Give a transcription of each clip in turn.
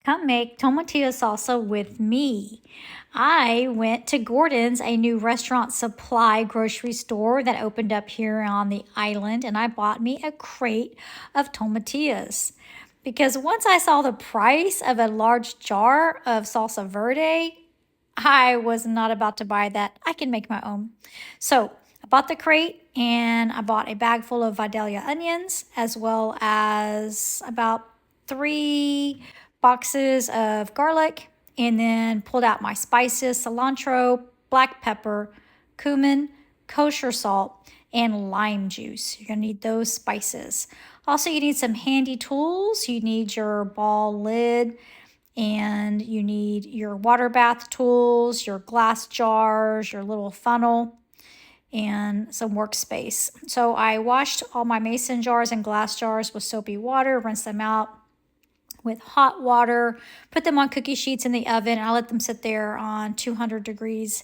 Come make tomatillo salsa with me. I went to Gordon's, a new restaurant supply grocery store that opened up here on the island, and I bought me a crate of tomatillos. Because once I saw the price of a large jar of salsa verde, I was not about to buy that. I can make my own. So I bought the crate and I bought a bag full of Vidalia onions, as well as about 3 boxes of garlic, and then pulled out my spices: cilantro, black pepper, cumin, kosher salt, and lime juice. You're gonna need those spices. Also, you need some handy tools. You need your ball lid, and you need your water bath tools, your glass jars, your little funnel, and some workspace. So I washed all my mason jars and glass jars with soapy water, rinsed them out with hot water, put them on cookie sheets in the oven, and I let them sit there on 200 degrees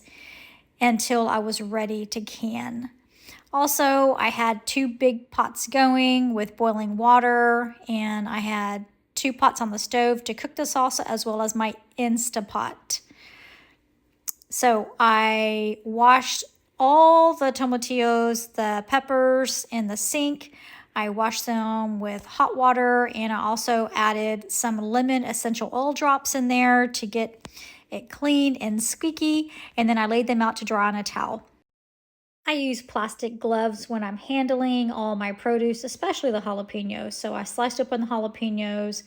until I was ready to can. Also, I had 2 big pots going with boiling water, and I had 2 pots on the stove to cook the salsa, as well as my Instapot. So I washed all the tomatillos, the peppers in the sink. I washed them with hot water, and I also added some lemon essential oil drops in there to get it clean and squeaky, and then I laid them out to dry on a towel. I use plastic gloves when I'm handling all my produce, especially the jalapeños. So I sliced open the jalapeños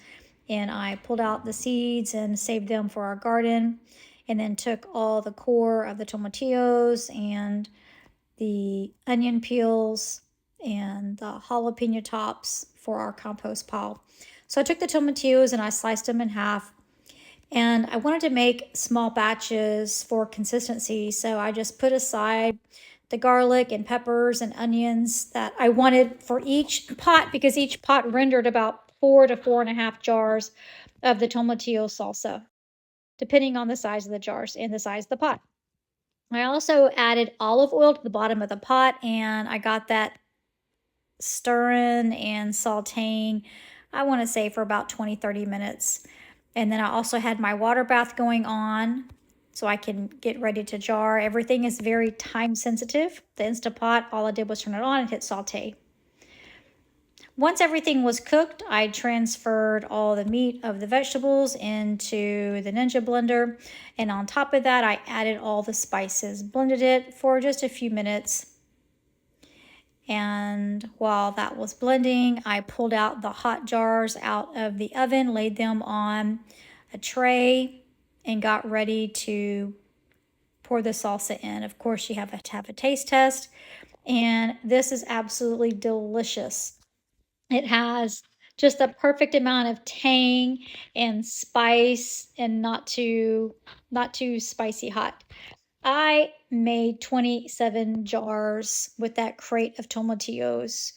and I pulled out the seeds and saved them for our garden, and then took all the core of the tomatillos and the onion peels and the jalapeno tops for our compost pile. So I took the tomatillos and I sliced them in half, and I wanted to make small batches for consistency. So I just put aside the garlic and peppers and onions that I wanted for each pot, because each pot rendered about 4 to 4.5 jars of the tomatillo salsa, depending on the size of the jars and the size of the pot. I also added olive oil to the bottom of the pot, and I got that stirring and sauteing, I want to say, for about 20-30 minutes. And then I also had my water bath going on so I can get ready to jar. Everything is very time sensitive. The Instapot, all I did was turn it on and hit saute. Once everything was cooked, I transferred all the meat of the vegetables into the Ninja blender, and on top of that I added all the spices, blended it for just a few minutes. And while that was blending, I pulled out the hot jars out of the oven, laid them on a tray, and got ready to pour the salsa in. Of course, you have to have a taste test, and this is absolutely delicious. It has just the perfect amount of tang and spice, and not too spicy hot. I made 27 jars with that crate of tomatillos.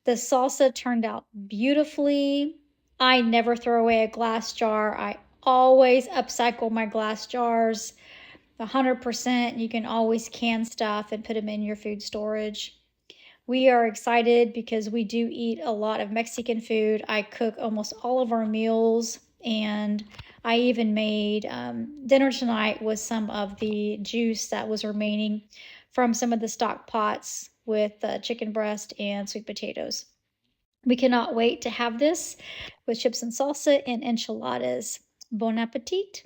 The salsa turned out beautifully. I never throw away a glass jar. I always upcycle my glass jars. 100%. You can always can stuff and put them in your food storage. We are excited because we do eat a lot of Mexican food. I cook almost all of our meals, and I even made dinner tonight with some of the juice that was remaining from some of the stock pots with chicken breast and sweet potatoes. We cannot wait to have this with chips and salsa and enchiladas. Bon appetit!